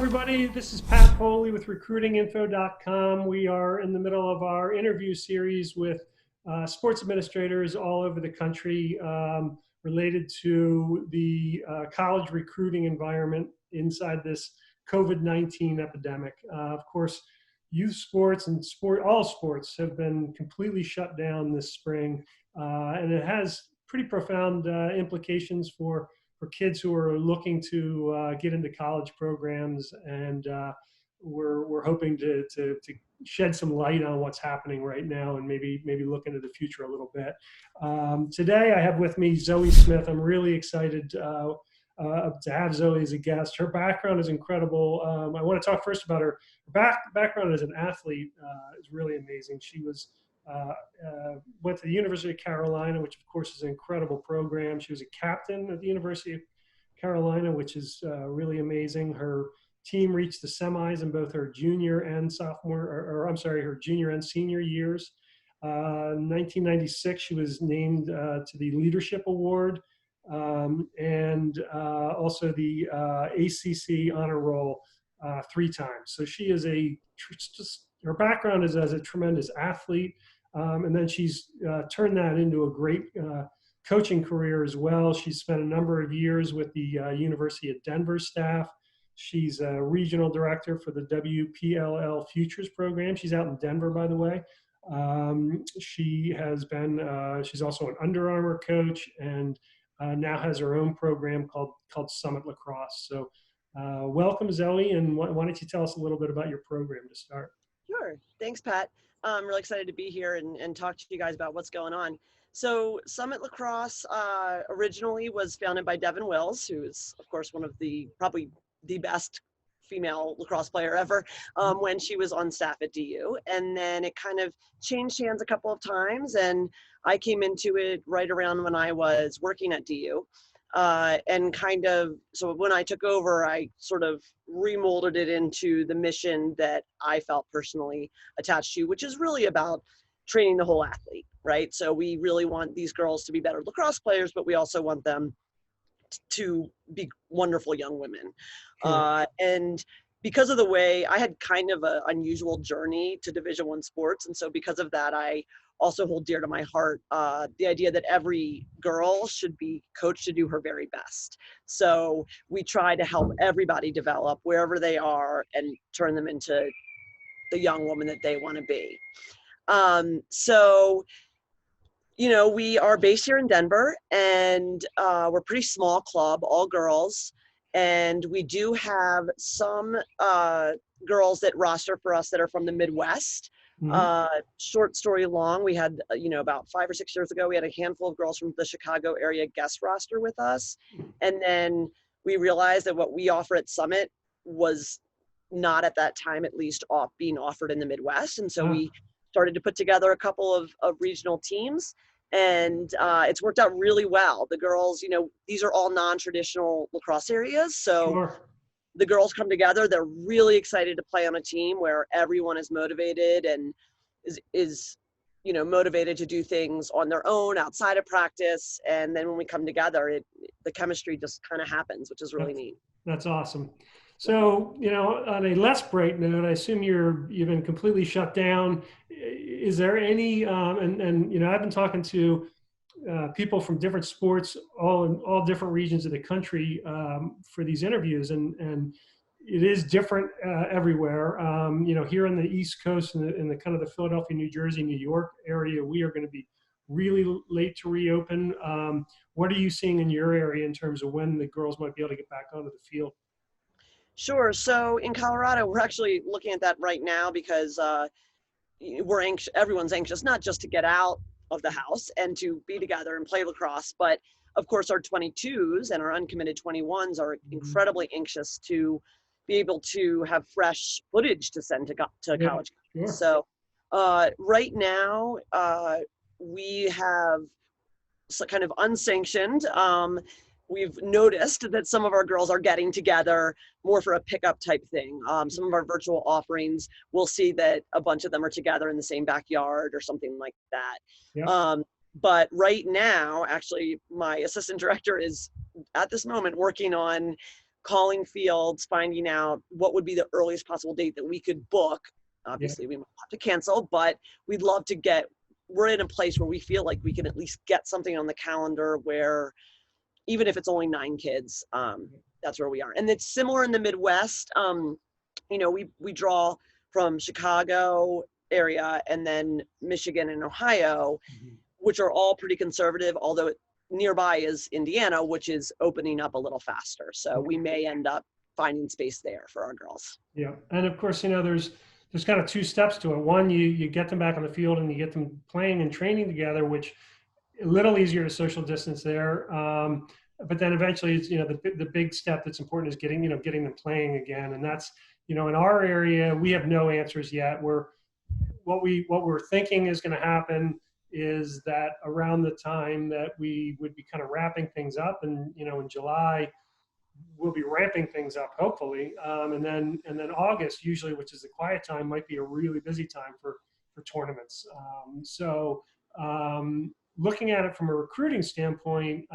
everybody. This is Pat Foley with recruitinginfo.com. We are in the middle of our interview series with sports administrators all over the country related to the college recruiting environment inside this COVID-19 epidemic. Of course, youth sports and all sports have been completely shut down this spring, and it has pretty profound implications for kids who are looking to get into college programs, and we're hoping to shed some light on what's happening right now and maybe look into the future a little bit. Today I have with me Zoe Smith. I'm really excited to have Zoe as a guest. Her background is incredible. I want to talk first about her background as an athlete. Is really amazing. She went to the University of Carolina, which of course is an incredible program. She was a captain at the University of Carolina, which is really amazing. Her team reached the semis in both her junior and her junior and senior years. In 1996, she was named to the Leadership Award and also the ACC Honor Roll 3 times. So she is her background is as a tremendous athlete. And then she's turned that into a great coaching career as well. She's spent a number of years with the University of Denver staff. She's a regional director for the WPLL Futures program. She's out in Denver, by the way. She's also an Under Armour coach and now has her own program called Summit Lacrosse. So welcome, Zoe, and why don't you tell us a little bit about your program to start? Sure. Thanks, Pat. I'm really excited to be here and talk to you guys about what's going on. So Summit Lacrosse originally was founded by Devin Wills, who is, of course, one of probably the best female lacrosse player ever when she was on staff at DU. And then it kind of changed hands a couple of times, and I came into it right around when I was working at DU. So when I took over, I sort of remolded it into the mission that I felt personally attached to, which is really about training the whole athlete, right? So we really want these girls to be better lacrosse players, but we also want them to be wonderful young women. Sure. And because of the way I had kind of an unusual journey to Division I sports, and so because of that, I also hold dear to my heart the idea that every girl should be coached to do her very best. So we try to help everybody develop wherever they are and turn them into the young woman that they want to be. We are based here in Denver, and we're a pretty small club, all girls. And we do have some girls that roster for us that are from the Midwest. Mm-hmm. Short story long, we had, about 5 or 6 years ago, we had a handful of girls from the Chicago area guest roster with us. And then we realized that what we offer at Summit was not at that time, at least, being offered in the Midwest. And so we started to put together a couple of regional teams. And it's worked out really well. The girls, these are all non-traditional lacrosse areas. So sure. The girls come together. They're really excited to play on a team where everyone is motivated and is motivated to do things on their own outside of practice. And then when we come together, the chemistry just kind of happens, which is really neat. That's awesome. So, on a less bright note, I assume you've been completely shut down. Is there any, I've been talking to people from different sports, all different regions of the country for these interviews, and it is different everywhere. Here on the East Coast in the kind of the Philadelphia, New Jersey, New York area, we are going to be really late to reopen. What are you seeing in your area in terms of when the girls might be able to get back onto the field? Sure. So in Colorado, we're actually looking at that right now because we're anxious. Everyone's anxious, not just to get out of the house and to be together and play lacrosse, but of course our 22s and our uncommitted 21s are incredibly anxious to be able to have fresh footage to send to college. Sure. So right now we have kind of unsanctioned. We've noticed that some of our girls are getting together more for a pickup type thing. Some of our virtual offerings, we'll see that a bunch of them are together in the same backyard or something like that. Yeah. But right now, actually, my assistant director is at this moment working on calling fields, finding out what would be the earliest possible date that we could book. Yeah. Obviously, we might have to cancel, but we'd love to we're in a place where we feel like we can at least get something on the calendar where, even if it's only 9 kids, that's where we are. And it's similar in the Midwest. We draw from Chicago area and then Michigan and Ohio, which are all pretty conservative, although nearby is Indiana, which is opening up a little faster. So we may end up finding space there for our girls. Yeah, and of course, there's kind of 2 steps to it. One, you get them back on the field and you get them playing and training together, which a little easier to social distance there. But then eventually, it's the big step that's important is getting them playing again. And that's in our area, we have no answers yet. What we're thinking is going to happen is that around the time that we would be kind of wrapping things up, and in July, we'll be ramping things up hopefully, and then August usually, which is the quiet time, might be a really busy time for tournaments. Looking at it from a recruiting standpoint,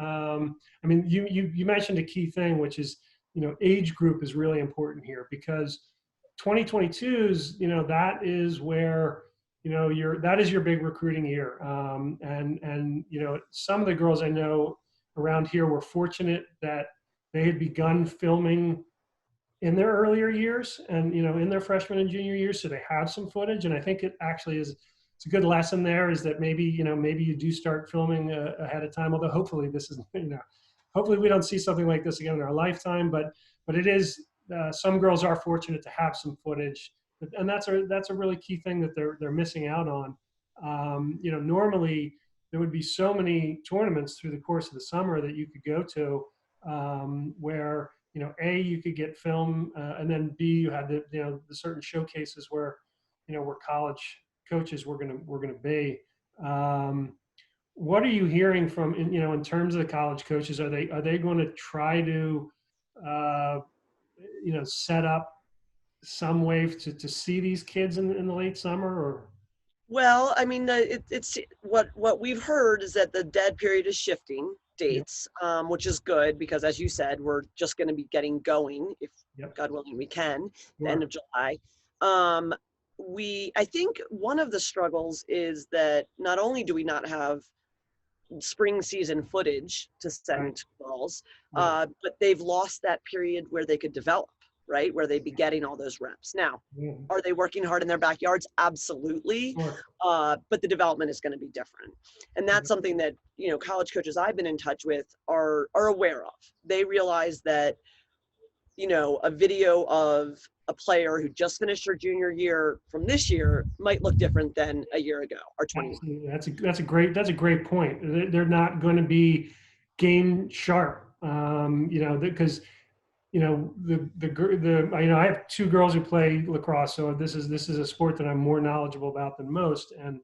you mentioned a key thing, which is age group is really important here, because 2022's that is where that is your big recruiting year, and some of the girls I know around here were fortunate that they had begun filming in their earlier years and in their freshman and junior years, so they have some footage. And I think it actually it's a good lesson there, is that maybe you do start filming ahead of time, although hopefully this is hopefully we don't see something like this again in our lifetime, but it is some girls are fortunate to have some footage, and that's a really key thing that they're missing out on. Normally there would be so many tournaments through the course of the summer that you could go to, where A, you could get film, and then B, you had the certain showcases where where college coaches were gonna be. What are you hearing from in terms of the college coaches? Are they going to try to set up some way to see these kids in the late summer? Or Well, I mean, it's what we've heard is that the dead period is shifting dates, which is good, because as you said, we're just going to be getting going, if God willing we can, the end of July. I think one of the struggles is that not only do we not have spring season footage to send to girls, but they've lost that period where they could develop, right? Where they'd be getting all those reps. Now, are they working hard in their backyards? Absolutely. But the development is going to be different. And that's something that, college coaches I've been in touch with are aware of. They realize that, a video of a player who just finished her junior year from this year might look different than a year ago or 21. That's a great point. They're not going to be game sharp, because I have 2 girls who play lacrosse, so this is a sport that I'm more knowledgeable about than most, and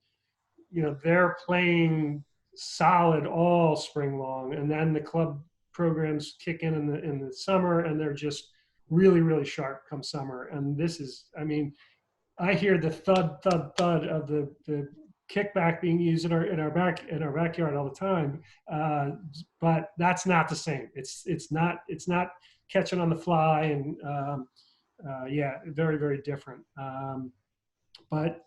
they're playing solid all spring long, and then the club programs kick in the summer, and they're just really sharp come summer. And this is, I hear the thud of the kickback being used in our backyard all the time, but that's not the same. It's not catching on the fly, and very different. But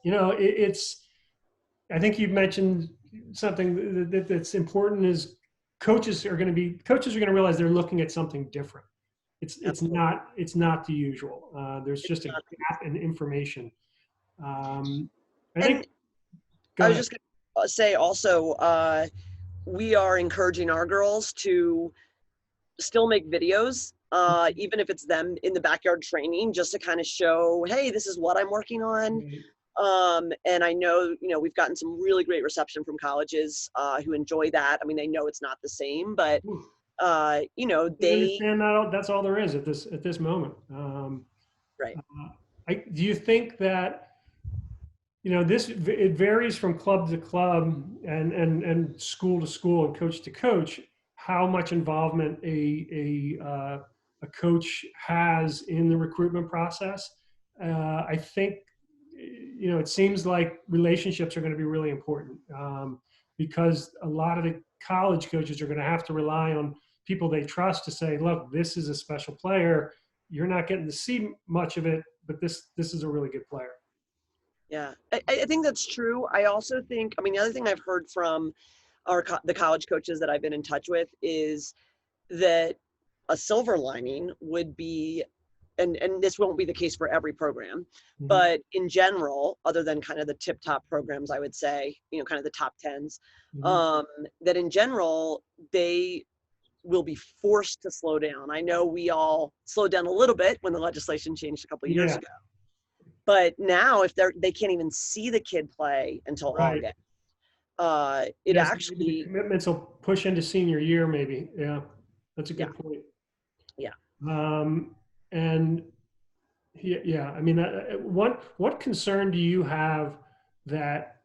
I think you've mentioned something that's important, is coaches are going to realize they're looking at something different. It's not the usual. There's just a gap in information. I was just going to say also, we are encouraging our girls to still make videos, even if it's them in the backyard training, just to kind of show, hey, this is what I'm working on. And I know, we've gotten some really great reception from colleges who enjoy that. They know it's not the same, but they understand that that's all there is at this moment. Right. Do you think that it varies from club to club and school to school and coach to coach, how much involvement a coach has in the recruitment process? I think it seems like relationships are going to be really important, because a lot of the college coaches are going to have to rely on people they trust to say, look, this is a special player. You're not getting to see much of it, but this is a really good player. Yeah, I think that's true. I also think, I mean, the other thing I've heard from the college coaches that I've been in touch with is that a silver lining would be, and this won't be the case for every program, Mhm. but in general, other than kind of the tip top programs, I would say, you know, kind of the top tens, Mhm. that in general, they will be forced to slow down. I know we all slowed down a little bit when the legislation changed a couple of years Yeah, ago, but now if they can't even see the kid play until right. August, it Yes, maybe the actually, commitments will push into senior year, maybe. Yeah, that's a yeah, good point. yeah. And yeah, I mean, what concern do you have that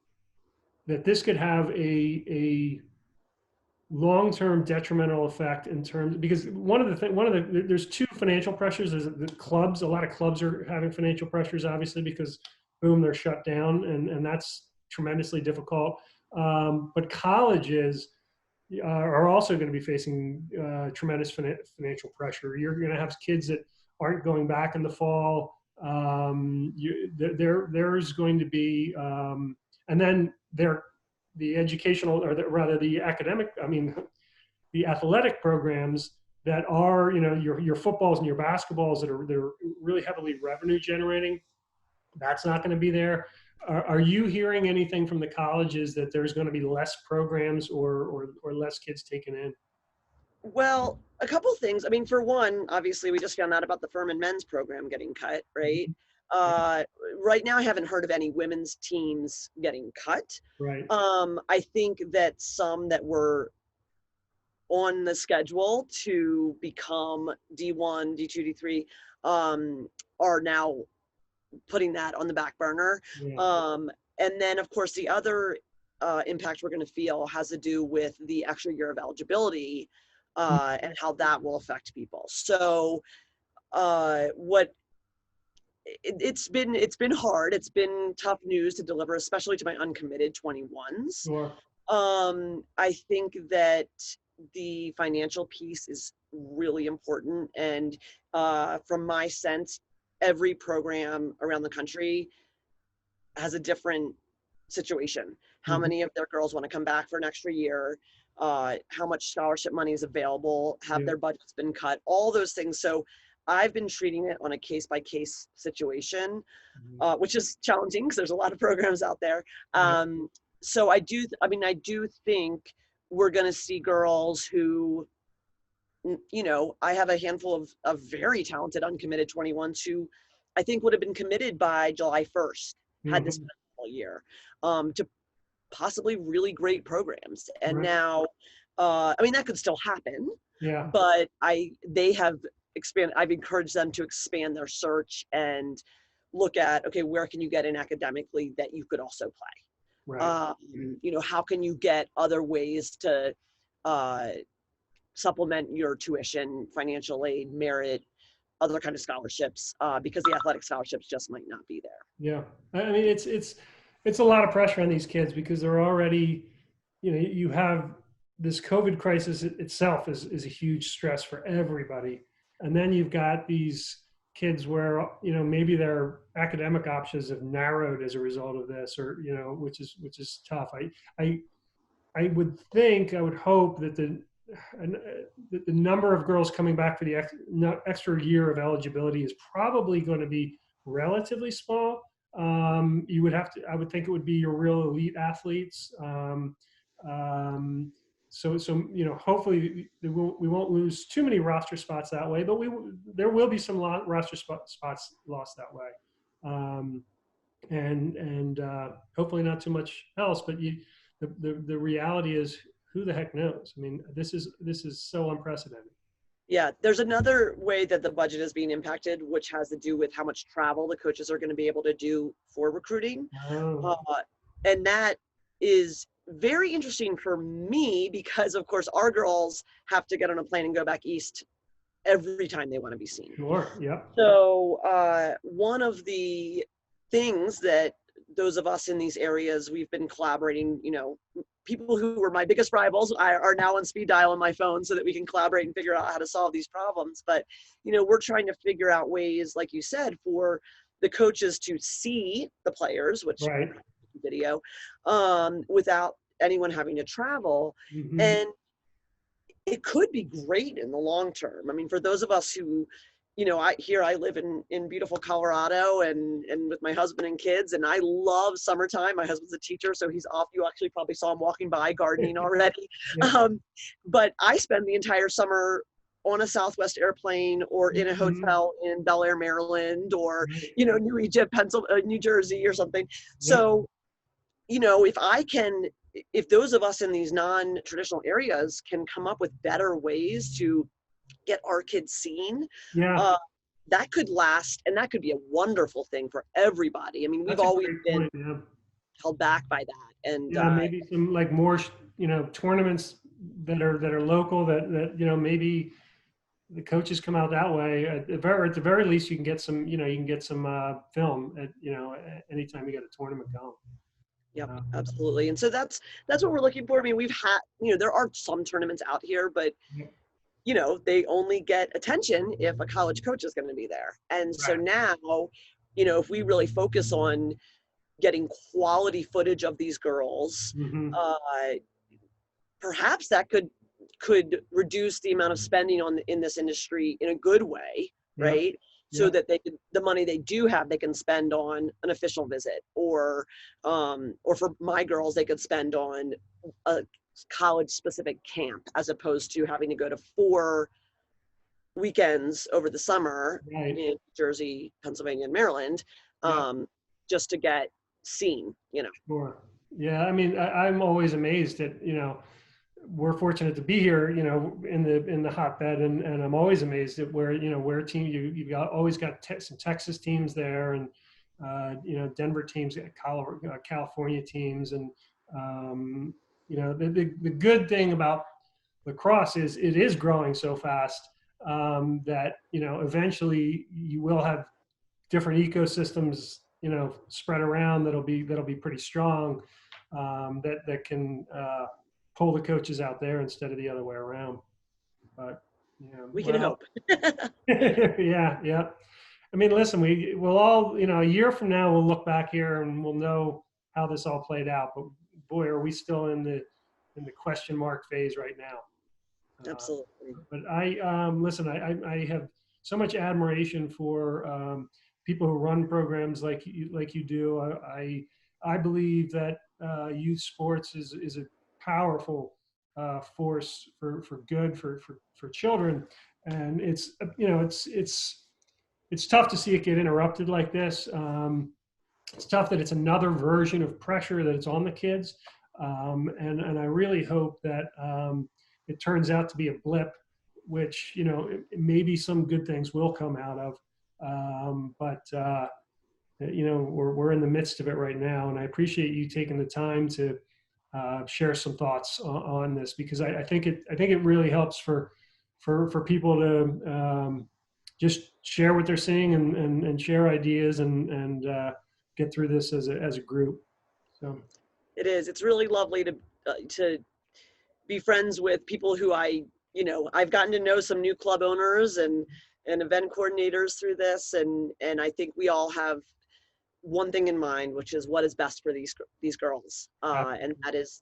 this could have a long-term detrimental effect in terms, because there's two financial pressures. There's the clubs. A lot of clubs are having financial pressures, obviously, because boom, they're shut down, and that's tremendously difficult. But colleges are also going to be facing tremendous financial pressure. You're going to have kids that aren't going back in the fall. There's going to be, and then the educational, or rather the academic, I mean, the athletic programs that are, your footballs and your basketballs they're really heavily revenue generating. That's not going to be there. Are you hearing anything from the colleges that there's going to be less programs or less kids taken in? Well, a couple things. I mean, for one, obviously, we just found out about the Furman men's program getting cut, right? Mhm. Uh, right now, I haven't heard of any women's teams getting cut. Right. I think that some that were on the schedule to become D1, D2, D3 are now putting that on the back burner. Yeah. And then, of course, the other impact we're going to feel has to do with the extra year of eligibility and how that will affect people. So, what it's been hard. It's been tough news to deliver, especially to my uncommitted 21s. Sure. I think that the financial piece is really important, and from my sense, every program around the country has a different situation. How Mhm. many of their girls want to come back for an extra year? How much scholarship money is available? Have Yeah. their budgets been cut? All those things. So I've been treating it on a case by case situation, Mhm. which is challenging because there's a lot of programs out there. Yeah. So I do think we're going to see girls who, you know, I have a handful of very talented uncommitted 21s who I think would have been committed by July 1st had this been Mhm. a full year, to possibly really great programs. And Right. now, I mean, that could still happen, Yeah. but they have expanded. I've encouraged them to expand their search and look at, okay, where can you get in academically that you could also play? Right. You know, how can you get other ways to uh, supplement your tuition, financial aid, merit, other kind of scholarships, because the athletic scholarships just might not be there. Yeah. I mean, it's a lot of pressure on these kids because they're already, you have this COVID crisis itself is a huge stress for everybody. And then you've got these kids where, maybe their academic options have narrowed as a result of this, or, which is tough. I would hope that the number of girls coming back for the extra year of eligibility is probably going to be relatively small. I would think it would be your real elite athletes. Um, hopefully we won't lose too many roster spots that way, but there will be some roster spots lost that way. And hopefully not too much else, but the reality is, who the heck knows? I mean, this is so unprecedented. Yeah, there's another way that the budget is being impacted, which has to do with how much travel the coaches are going to be able to do for recruiting. Uh, Oh, and that is very interesting for me because, of course, our girls have to get on a plane and go back east every time they want to be seen. sure. Yep. So one of the things that those of us in these areas, we've been collaborating, people who were my biggest rivals are now on speed dial on my phone so that we can collaborate and figure out how to solve these problems. But, we're trying to figure out ways, like you said, for the coaches to see the players, which Right. video, without anyone having to travel. Mm-hmm. And it could be great in the long term. I mean, for those of us who, I live in beautiful Colorado and with my husband and kids, and I love summertime. My husband's a teacher, so he's off. You actually probably saw him walking by gardening already. Yeah. But I spend the entire summer on a Southwest airplane or in a hotel in Bel Air, Maryland, or, New Egypt, New Jersey or something. So, if those of us in these non-traditional areas can come up with better ways to get our kids seen, that could last, and that could be a wonderful thing for everybody. I mean, we've always been held back by that. And maybe some like more, tournaments that are local that maybe the coaches come out that way. At the very least, you can get some, film at, anytime you get a tournament going. Yep, absolutely. And so that's what we're looking for. I mean, we've had, there are some tournaments out here, but they only get attention if a college coach is going to be there. And so now, if we really focus on getting quality footage of these girls, perhaps that could reduce the amount of spending in this industry in a good way, right? So that the money they do have, they can spend on an official visit, or for my girls, they could spend on a college-specific camp, as opposed to having to go to 4 weekends over the summer in Jersey, Pennsylvania, and Maryland, just to get seen. Sure. Yeah, I mean, I'm always amazed that we're fortunate to be here, in the hotbed, and I'm always amazed at where you've always got some Texas teams there, and Denver teams, California teams, and the good thing about lacrosse is it is growing so fast that eventually you will have different ecosystems spread around that'll be pretty strong, that can pull the coaches out there instead of the other way around. But we can hope. yeah. I mean, listen, we'll all, a year from now, we'll look back here and we'll know how this all played out. But boy, are we still in the question mark phase right now. Absolutely. But listen, I have so much admiration for people who run programs like you do. I believe that youth sports is a powerful force for good for children, and it's tough to see it get interrupted like this. It's tough that it's another version of pressure that it's on the kids, and I really hope that it turns out to be a blip, which maybe some good things will come out of, but we're in the midst of it right now, and I appreciate you taking the time to share some thoughts on this, because I think it really helps for people to just share what they're seeing and share ideas and get through this as a group. So it is. It's really lovely to be friends with people who I've gotten to know some new club owners and event coordinators through this, and I think we all have one thing in mind, which is what is best for these girls, and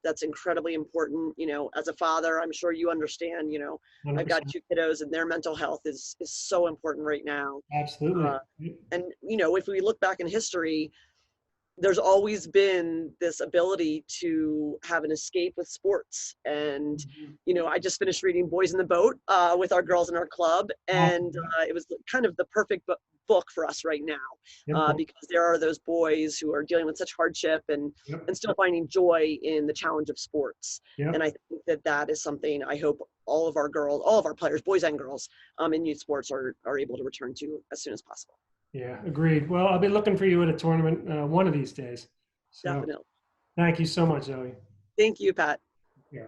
that's incredibly important. As a father, I'm sure you understand. 100%. I've got 2 kiddos, and their mental health is so important right now. Absolutely. And if we look back in history, there's always been this ability to have an escape with sports. And, I just finished reading Boys in the Boat with our girls in our club. And it was kind of the perfect book for us right now, because there are those boys who are dealing with such hardship and still finding joy in the challenge of sports. And I think that is something I hope all of our players, boys and girls, in youth sports are able to return to as soon as possible. Yeah, agreed. Well, I'll be looking for you at a tournament one of these days. So, definitely. Thank you so much, Zoe. Thank you, Pat. Yeah.